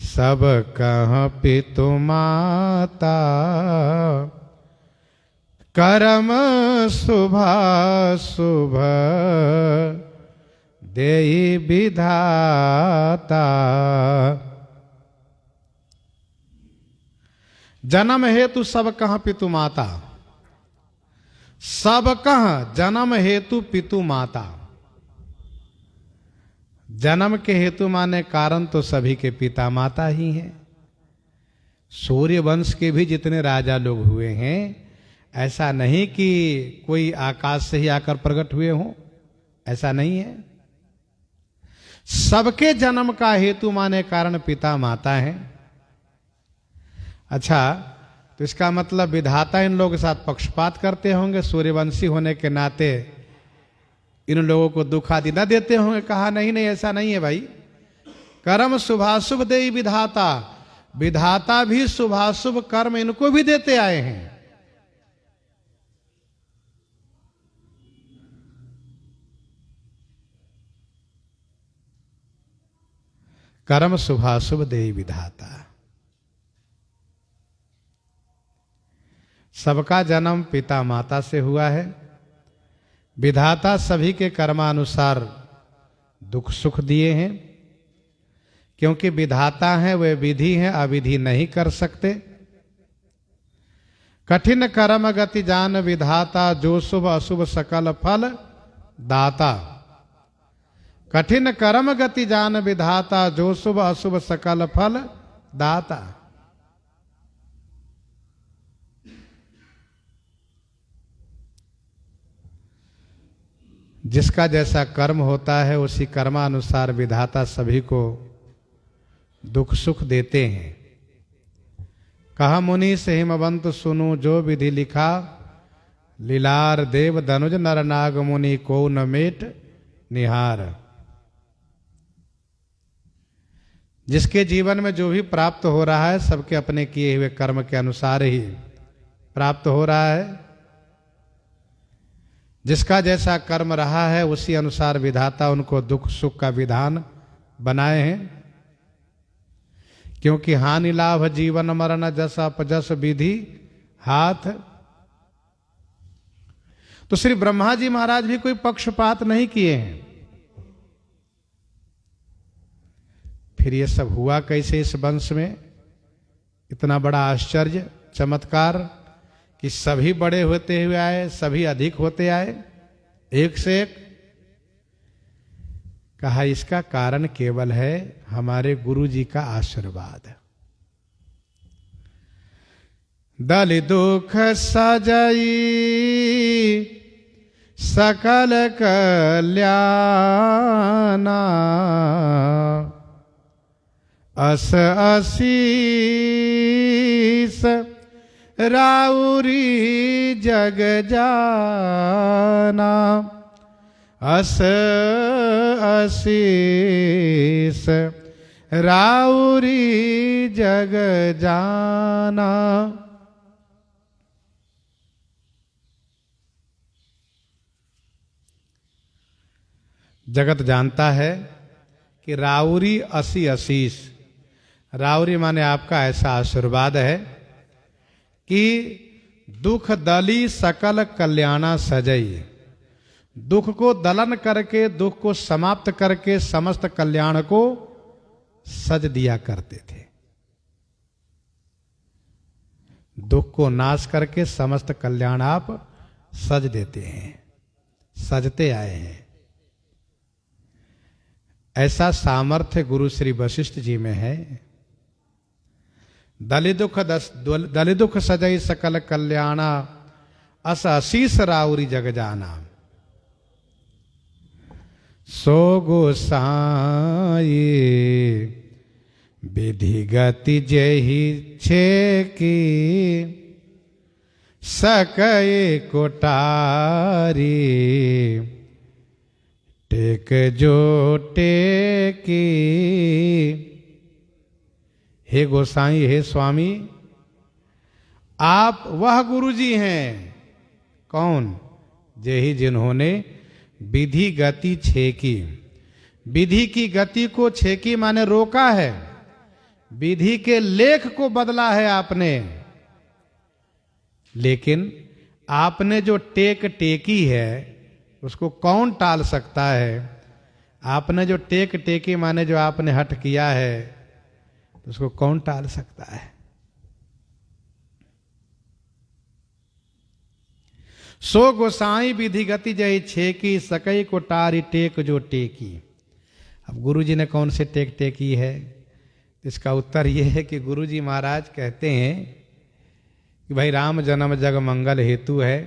सब कह पितु माता, करम शुभ देई विधाता। जन्म हेतु सब कह पितु माता। सब कह जन्म हेतु पितु माता। जन्म के हेतु माने कारण तो सभी के पिता माता ही हैं। सूर्य वंश के भी जितने राजा लोग हुए हैं, ऐसा नहीं कि कोई आकाश से ही आकर प्रकट हुए हों, ऐसा नहीं है। सबके जन्म का हेतु माने कारण पिता माता हैं। अच्छा, तो इसका मतलब विधाता इन लोगों के साथ पक्षपात करते होंगे, सूर्यवंशी होने के नाते इन लोगों को दुख आदि न देते होंगे। कहा नहीं नहीं, ऐसा नहीं है भाई। कर्म शुभाशुभ देई विधाता। विधाता भी शुभाशुभ कर्म इनको भी देते आए हैं। कर्म शुभाशुभ देई विधाता। सबका जन्म पिता माता से हुआ है। विधाता सभी के कर्मानुसार दुख सुख दिए हैं, क्योंकि विधाता हैं, वे विधि हैं, अविधि नहीं कर सकते। कठिन कर्म गति जान विधाता, जो शुभ अशुभ सकल फल दाता। कठिन कर्म गति जान विधाता, जो शुभ अशुभ सकल फल दाता। जिसका जैसा कर्म होता है, उसी कर्मानुसार विधाता सभी को दुख सुख देते हैं। कहा मुनि से हिमवंत सुनु, जो विधि लिखा लीलार देव धनुज नर नाग मुनि को न मेट निहार। जिसके जीवन में जो भी प्राप्त हो रहा है, सबके अपने किए हुए कर्म के अनुसार ही प्राप्त हो रहा है। जिसका जैसा कर्म रहा है, उसी अनुसार विधाता उनको दुख सुख का विधान बनाए हैं। क्योंकि हानि लाभ जीवन मरण जस अपजस विधि हाथ। तो श्री ब्रह्मा जी महाराज भी कोई पक्षपात नहीं किए हैं। फिर ये सब हुआ कैसे इस वंश में? इतना बड़ा आश्चर्य चमत्कार कि सभी बड़े होते हुए आए, सभी अधिक होते आए, एक से एक। कहा इसका कारण केवल है हमारे गुरु जी का आशीर्वाद। दल दुख सजाई सकल कल्याणा, अस आशीष राउरी जग जाना। अस आशीष राउरी जग जाना। जगत जानता है कि राउरी असी आशीष। राउरी माने आपका ऐसा आशीर्वाद है कि दुख दली सकल कल्याणा सजई। दुख को दलन करके, दुख को समाप्त करके समस्त कल्याण को सज दिया करते थे। दुख को नाश करके समस्त कल्याण आप सज देते हैं, सजते आए हैं। ऐसा सामर्थ्य गुरु श्री वशिष्ठ जी में है। दलि दुख सजई सकल कल्याणा, अस असीस राउरी जग जाना। सो गोसाई विधि गति जही छे की, सकए कोटारी टेक जो टेकी। हे गोसाई, हे स्वामी, आप वह गुरु जी हैं। कौन? जेहि जिन्होंने विधि गति छेकी। विधि की गति को छेकी माने रोका है, विधि के लेख को बदला है आपने। लेकिन आपने जो टेक टेकी है उसको कौन टाल सकता है? आपने जो टेक टेकी माने जो आपने हठ किया है उसको कौन टाल सकता है? सो गोसाई विधि गति जय छेकी, सकई को टारी टेक जो टेकी। अब गुरु जी ने कौन से टेक टेकी है? इसका उत्तर यह है कि गुरु जी महाराज कहते हैं कि भाई राम जन्म जग मंगल हेतु है,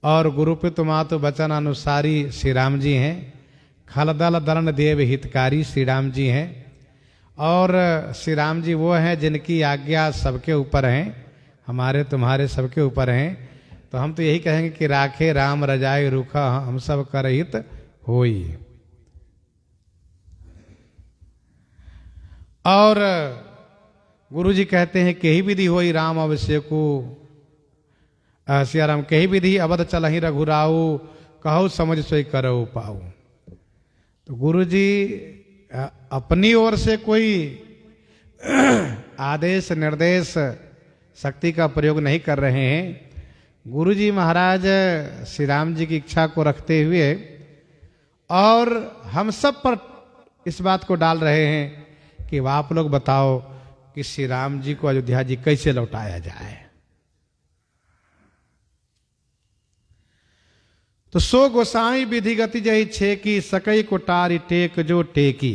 और गुरुपितु मातु वचन अनुसारी श्री राम जी हैं। खलदल दलन देव हितकारी श्री राम जी हैं, और श्री राम जी वो हैं जिनकी आज्ञा सबके ऊपर हैं, हमारे तुम्हारे सबके ऊपर हैं। तो हम तो यही कहेंगे कि राखे राम रजाई रूखा, हम सब कर हित होई। और गुरु जी कहते हैं कि ही विधि होई राम अभिषेकु, सियाराम कही विधि अवध चलहि रघुराऊ, कहु समझ सोई करऊ पाऊ। तो गुरु जी अपनी ओर से कोई आदेश निर्देश शक्ति का प्रयोग नहीं कर रहे हैं। गुरु जी महाराज श्री राम जी की इच्छा को रखते हुए और हम सब पर इस बात को डाल रहे हैं कि आप लोग बताओ कि श्री राम जी को अयोध्या जी कैसे लौटाया जाए। तो सो गोसाई विधि गति जही छेकी, सकई को टारी टेक जो टेकी।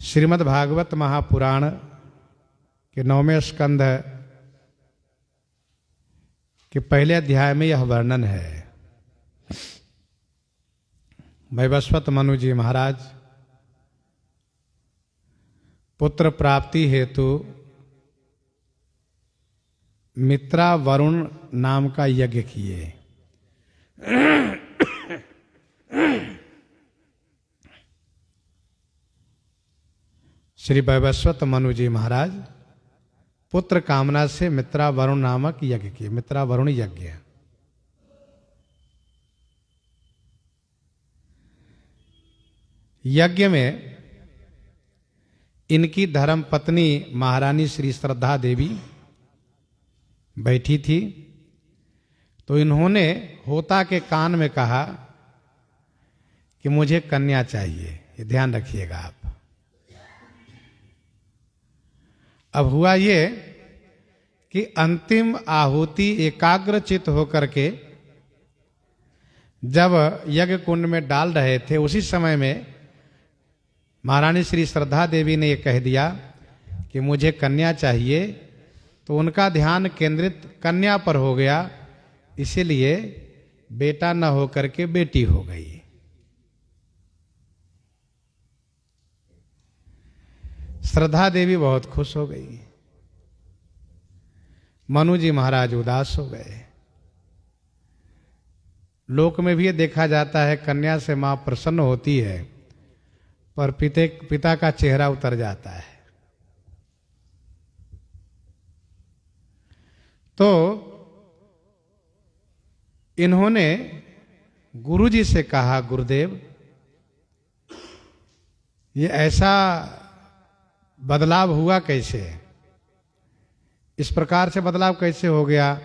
श्रीमद् भागवत महापुराण के 9वें स्कंध के पहले अध्याय में यह वर्णन है। वैवस्वत मनु जी महाराज पुत्र प्राप्ति हेतु मित्रा वरुण नाम का यज्ञ किए। श्री वैवस्वत मनु जी महाराज पुत्र कामना से मित्रा वरुण नामक यज्ञ किए, मित्रा वरुण यज्ञ। यज्ञ में इनकी धर्म पत्नी महारानी श्री श्रद्धा देवी बैठी थी। तो इन्होंने होता के कान में कहा कि मुझे कन्या चाहिए, ये ध्यान रखिएगा आप। अब हुआ ये कि अंतिम आहुति एकाग्र चित्त होकर के जब यज्ञ कुंड में डाल रहे थे, उसी समय में महारानी श्री श्रद्धा देवी ने ये कह दिया कि मुझे कन्या चाहिए। तो उनका ध्यान केंद्रित कन्या पर हो गया, इसीलिए बेटा न होकर के बेटी हो गई। श्रद्धा देवी बहुत खुश हो गई, मनु जी महाराज उदास हो गए। लोक में भी ये देखा जाता है कन्या से मां प्रसन्न होती है पर पिता का चेहरा उतर जाता है। तो इन्होंने गुरु जी से कहा, गुरुदेव ये ऐसा बदलाव हुआ कैसे इस प्रकार से बदलाव कैसे हो गया?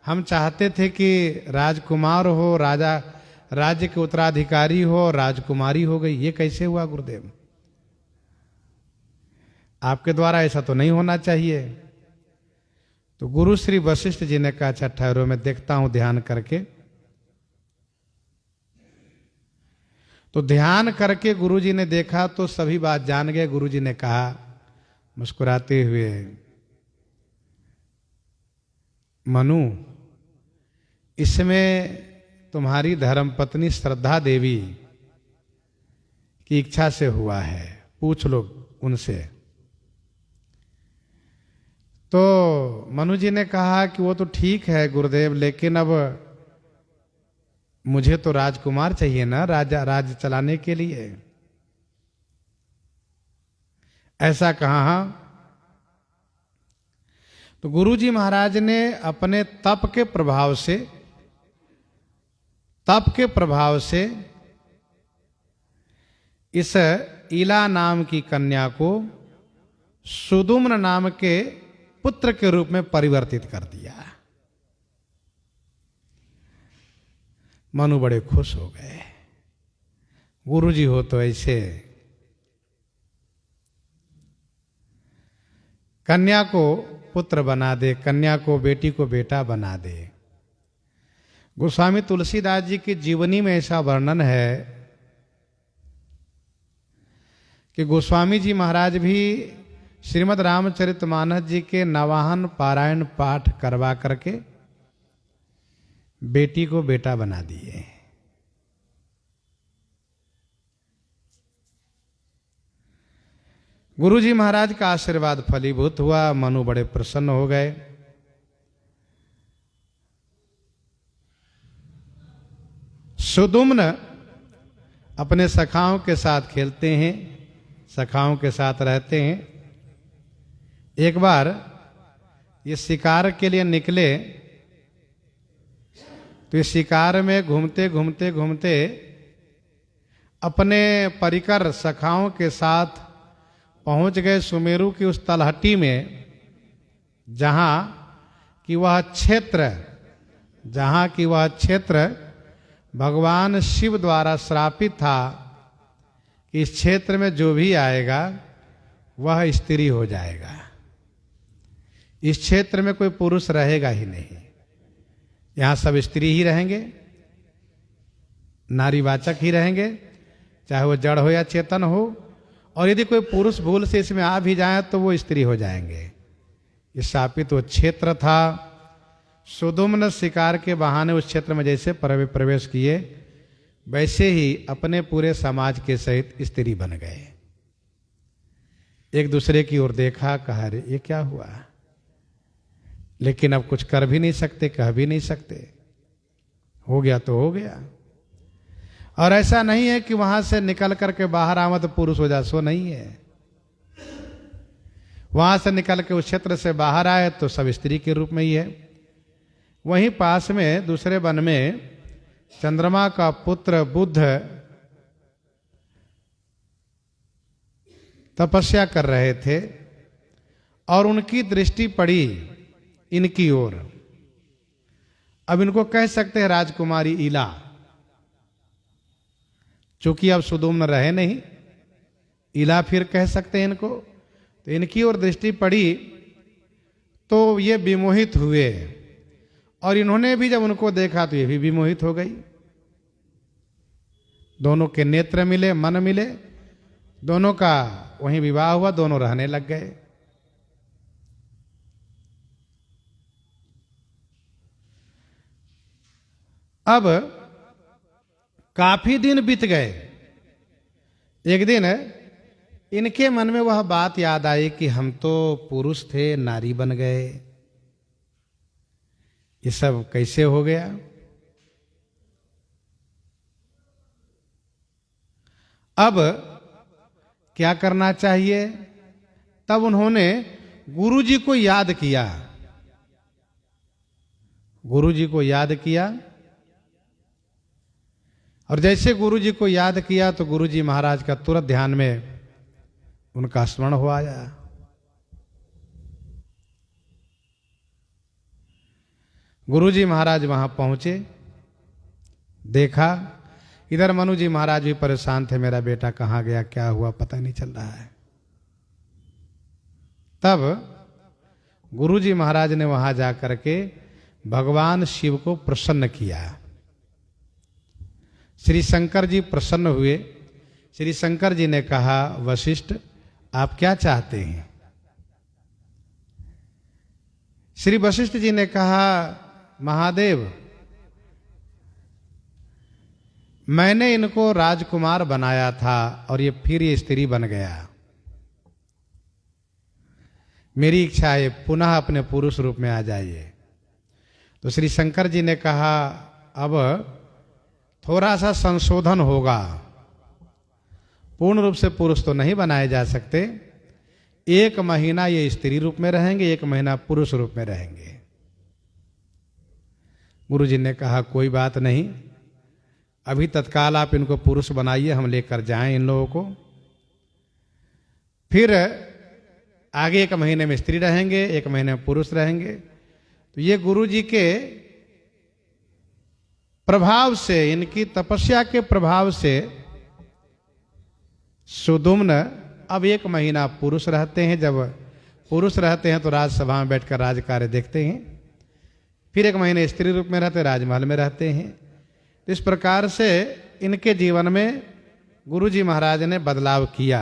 हम चाहते थे कि राजकुमार हो, राजा राज्य के उत्तराधिकारी हो, राजकुमारी हो गई। ये कैसे हुआ गुरुदेव? आपके द्वारा ऐसा तो नहीं होना चाहिए। तो गुरु श्री वशिष्ठ जी ने कहा, अच्छा ठहरो, मैं देखता हूं ध्यान करके। तो ध्यान करके गुरुजी ने देखा तो सभी बात जान गए। गुरुजी ने कहा मुस्कुराते हुए, मनु, इसमें तुम्हारी धर्मपत्नी श्रद्धा देवी की इच्छा से हुआ है, पूछ लो उनसे। तो मनु जी ने कहा कि वो तो ठीक है गुरुदेव, लेकिन अब मुझे तो राजकुमार चाहिए ना राज्य चलाने के लिए। ऐसा कहा? तो गुरुजी महाराज ने अपने तप के प्रभाव से इस ईला नाम की कन्या को सुदुम्न नाम के पुत्र के रूप में परिवर्तित कर दिया। मनु बड़े खुश हो गए। गुरुजी हो तो ऐसे कन्या को पुत्र बना दे, कन्या को, बेटी को बेटा बना दे। गोस्वामी तुलसीदास जी की जीवनी में ऐसा वर्णन है कि गोस्वामी जी महाराज भी श्रीमद् रामचरितमानस जी के नवाहन पारायण पाठ करवा करके बेटी को बेटा बना दिए। गुरुजी महाराज का आशीर्वाद फलीभूत हुआ। मनु बड़े प्रसन्न हो गए। सुदुम्न अपने सखाओं के साथ खेलते हैं, सखाओं के साथ रहते हैं। एक बार ये शिकार के लिए निकले तो इस शिकार में घूमते घूमते घूमते अपने परिकर सखाओं के साथ पहुंच गए सुमेरु की उस तलहटी में, जहां कि वह क्षेत्र भगवान शिव द्वारा श्रापित था कि इस क्षेत्र में जो भी आएगा वह स्त्री हो जाएगा। इस क्षेत्र में कोई पुरुष रहेगा ही नहीं, यहां सब स्त्री ही रहेंगे, नारीवाचक ही रहेंगे, चाहे वो जड़ हो या चेतन हो। और यदि कोई पुरुष भूल से इसमें आ भी जाए तो वो स्त्री हो जाएंगे। ये शापित वो क्षेत्र था। सुदुम्न शिकार के बहाने उस क्षेत्र में जैसे प्रवेश किए, वैसे ही अपने पूरे समाज के सहित स्त्री बन गए। एक दूसरे की ओर देखा, कहा अरे ये क्या हुआ? लेकिन अब कुछ कर भी नहीं सकते, कह भी नहीं सकते। हो गया तो हो गया। और ऐसा नहीं है कि वहां से निकल करके बाहर आवा तो पुरुष हो जा, सो नहीं है। वहां से निकल के उस क्षेत्र से बाहर आए तो सब स्त्री के रूप में ही है। वहीं पास में दूसरे वन में चंद्रमा का पुत्र बुद्ध तपस्या कर रहे थे और उनकी दृष्टि पड़ी इनकी ओर। अब इनको कह सकते हैं राजकुमारी ईला, चूंकि अब सुदुम्न रहे नहीं, ईला फिर कह सकते हैं इनको। तो इनकी ओर दृष्टि पड़ी तो ये विमोहित हुए, और इन्होंने भी जब उनको देखा तो ये भी विमोहित हो गई। दोनों के नेत्र मिले, मन मिले, दोनों का वहीं विवाह हुआ, दोनों रहने लग गए। अब काफी दिन बीत गए। एक दिन इनके मन में वह बात याद आई कि हम तो पुरुष थे, नारी बन गए, ये सब कैसे हो गया? अब क्या करना चाहिए? तब उन्होंने गुरुजी को याद किया। गुरुजी को याद किया, और जैसे गुरुजी को याद किया तो गुरुजी महाराज का तुरंत ध्यान में उनका स्मरण हो आया। गुरुजी महाराज वहां पहुंचे, देखा इधर मनु जी महाराज भी परेशान थे, मेरा बेटा कहाँ गया, क्या हुआ, पता नहीं चल रहा है। तब गुरुजी महाराज ने वहां जाकर के भगवान शिव को प्रसन्न किया। श्री शंकर जी प्रसन्न हुए। श्री शंकर जी ने कहा, वशिष्ठ आप क्या चाहते हैं? श्री वशिष्ठ जी ने कहा, महादेव मैंने इनको राजकुमार बनाया था और ये फिर ये स्त्री बन गया। मेरी इच्छा है पुनः अपने पुरुष रूप में आ जाइए। तो श्री शंकर जी ने कहा, अब थोड़ा सा संशोधन होगा, पूर्ण रूप से पुरुष तो नहीं बनाए जा सकते। 1 महीना ये स्त्री रूप में रहेंगे, 1 महीना पुरुष रूप में रहेंगे। गुरुजी ने कहा, कोई बात नहीं, अभी तत्काल आप इनको पुरुष बनाइए, हम लेकर जाएं इन लोगों को। फिर आगे 1 महीने में स्त्री रहेंगे, 1 महीने में पुरुष रहेंगे। तो ये गुरुजी के प्रभाव से, इनकी तपस्या के प्रभाव से सुदुम्न अब 1 महीना पुरुष रहते हैं। जब पुरुष रहते हैं तो राजसभा में बैठकर राजकार्य देखते हैं। फिर 1 महीने स्त्री रूप में रहते, राजमहल में रहते हैं। इस प्रकार से इनके जीवन में गुरुजी महाराज ने बदलाव किया।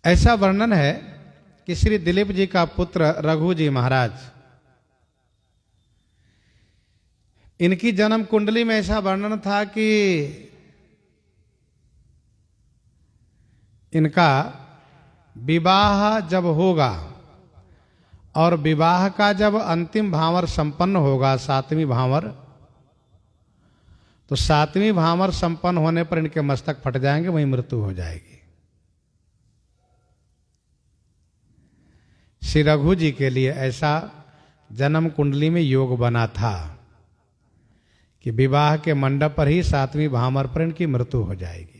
ऐसा वर्णन है कि श्री दिलीप जी का पुत्र रघु जी महाराज, इनकी जन्म कुंडली में ऐसा वर्णन था कि इनका विवाह जब होगा और विवाह का जब अंतिम भावर संपन्न होगा, 7वीं भावर, तो 7वीं भावर संपन्न होने पर इनके मस्तक फट जाएंगे, वहीं मृत्यु हो जाएगी। श्री रघु जी के लिए ऐसा जन्म कुंडली में योग बना था कि विवाह के मंडप पर ही 7वीं भावर पर इनकी मृत्यु हो जाएगी।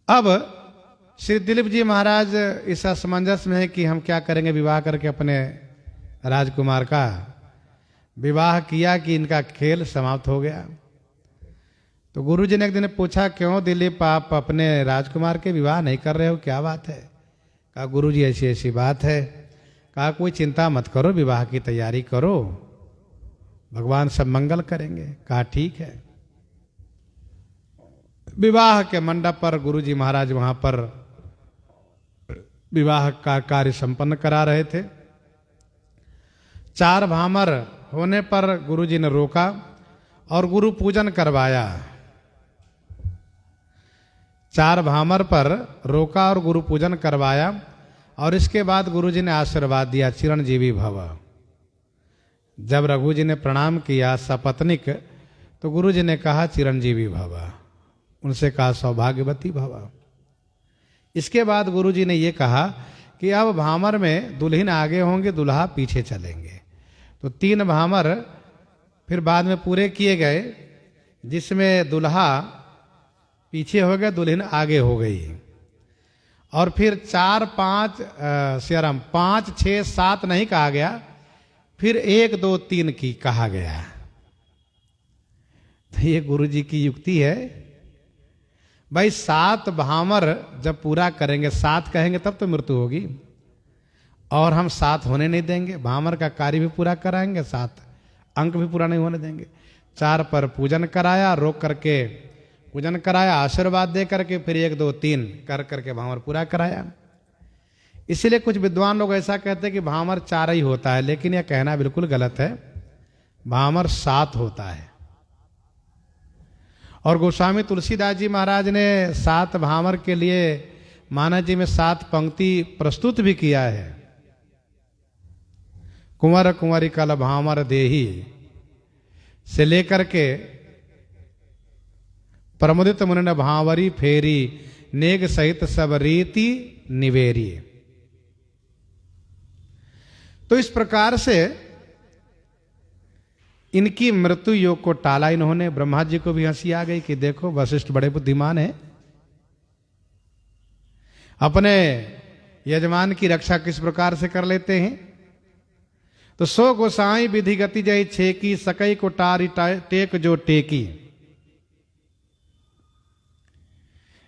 अब श्री दिलीप जी महाराज इस असमंजस में है कि हम क्या करेंगे, विवाह करके अपने राजकुमार का विवाह किया कि इनका खेल समाप्त हो गया। तो गुरुजी ने एक दिन पूछा, क्यों दिलीप आप अपने राजकुमार के विवाह नहीं कर रहे हो, क्या बात है? कहा, गुरुजी ऐसी ऐसी बात है। कहा, कोई चिंता मत करो, विवाह की तैयारी करो, भगवान सब मंगल करेंगे। कहा, ठीक है। विवाह के मंडप पर गुरुजी महाराज वहां पर विवाह का कार्य संपन्न करा रहे थे। 4 भामर होने पर गुरुजी ने रोका और गुरु पूजन करवाया। 4 भामर पर रोका और गुरु पूजन करवाया और इसके बाद गुरुजी ने आशीर्वाद दिया, चिरंजीवी भव। जब रघु जी ने प्रणाम किया सपत्निक, तो गुरुजी ने कहा, चिरंजीवी भव। उनसे कहा, सौभाग्यवती भव। इसके बाद गुरुजी ने यह कहा कि अब भामर में दुल्हन आगे होंगे, दुल्हा पीछे चलेंगे। तो 3 भामर फिर बाद में पूरे किए गए, जिसमें दुल्हा पीछे हो गया, दुल्हन आगे हो गई। और फिर 4, 5 सियाराम 5, 6, 7 नहीं कहा गया, फिर 1, 2, 3 की कहा गया। तो ये गुरुजी की युक्ति है भाई। 7 भामर जब पूरा करेंगे, 7 कहेंगे तब तो मृत्यु होगी, और हम 7 होने नहीं देंगे। भामर का कार्य भी पूरा कराएंगे, 7 अंक भी पूरा नहीं होने देंगे। 4 पर पूजन कराया, रोक करके पूजन कराया, आशीर्वाद दे करके फिर 1, 2, 3 कर करके भामर पूरा कराया। इसीलिए कुछ विद्वान लोग ऐसा कहते हैं कि भामर 4 ही होता है, लेकिन यह कहना बिल्कुल गलत है। भामर 7 होता है। और गोस्वामी तुलसीदास जी महाराज ने 7 भामर के लिए मानस जी में 7 पंक्ति प्रस्तुत भी किया है। कुंवर कुंवरी कल भामर देही से लेकर के प्रमुदित मुनि भावरी फेरी, नेग सहित सब रीति निवेरी। तो इस प्रकार से इनकी मृत्यु योग को टाला इन्होंने। ब्रह्मा जी को भी हंसी आ गई कि देखो वशिष्ठ बड़े बुद्धिमान हैं, अपने यजमान की रक्षा किस प्रकार से कर लेते हैं। तो सो गोसाई विधि गति जय छेकी, सकई को टारी टेक जो टेकी।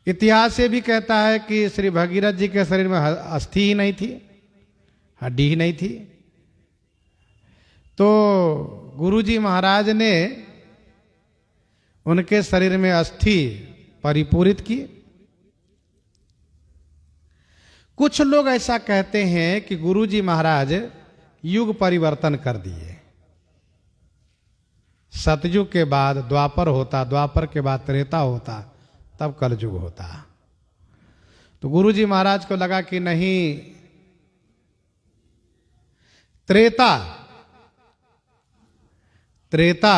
इतिहास से भी कहता है कि श्री भगीरथ जी के शरीर में अस्थि ही नहीं थी, हड्डी ही नहीं थी। तो गुरु जी महाराज ने उनके शरीर में अस्थि परिपूरित की। कुछ लोग ऐसा कहते हैं कि गुरु जी महाराज युग परिवर्तन कर दिए। सतयुग के बाद द्वापर होता, द्वापर के बाद त्रेता होता, तब कलयुग होता। तो गुरु जी महाराज को लगा कि नहीं, त्रेता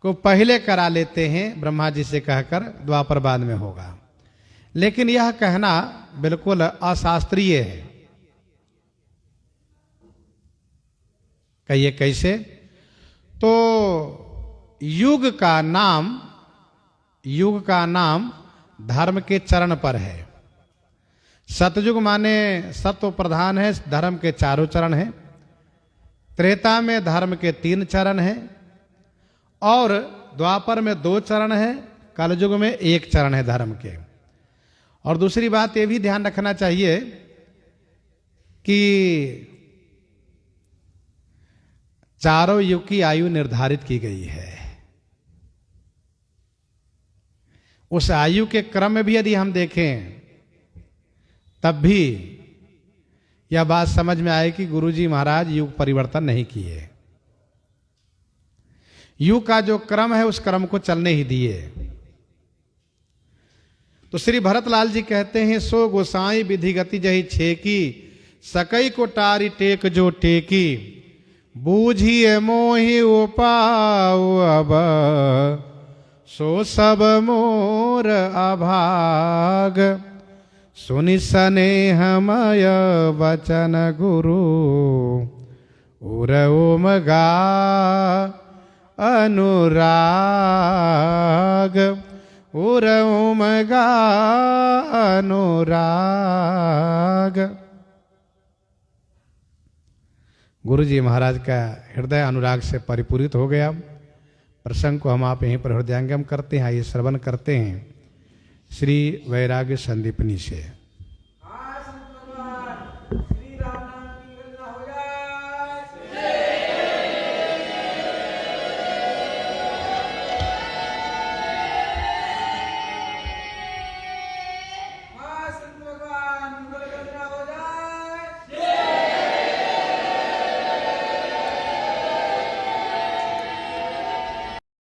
को पहले करा लेते हैं ब्रह्मा जी से कहकर, द्वापर बाद में होगा। लेकिन यह कहना बिल्कुल अशास्त्रीय है। कहिए कैसे? तो युग का नाम धर्म के चरण पर है। सतयुग माने सत्व प्रधान है, धर्म के चारों चरण हैं। त्रेता में धर्म के 3 चरण हैं, और द्वापर में 2 चरण हैं, कलयुग में 1 चरण है धर्म के। और दूसरी बात ये भी ध्यान रखना चाहिए कि चारों युग की आयु निर्धारित की गई है। उस आयु के क्रम में भी यदि हम देखें तब भी यह बात समझ में आए कि गुरुजी महाराज युग परिवर्तन नहीं किए। युग का जो क्रम है उस क्रम को चलने ही दिए। तो श्री भरतलाल जी कहते हैं, सो गोसाई विधि गति जही छेकी, सकई को टारी टेक जो टेकी, बूझिए मोहि उपाऊ अब, सो सब मोर अभाग, सुनि स्नेहमय वचन गुरु, उर उमगा अनुराग, उर उमगा अनुराग। गुरु जी महाराज का हृदय अनुराग से परिपूरित हो गया। प्रसंग को हम आप यहीं पर हृदयंगम करते हैं। आइए श्रवण करते हैं श्री वैराग्य संदीपनी से।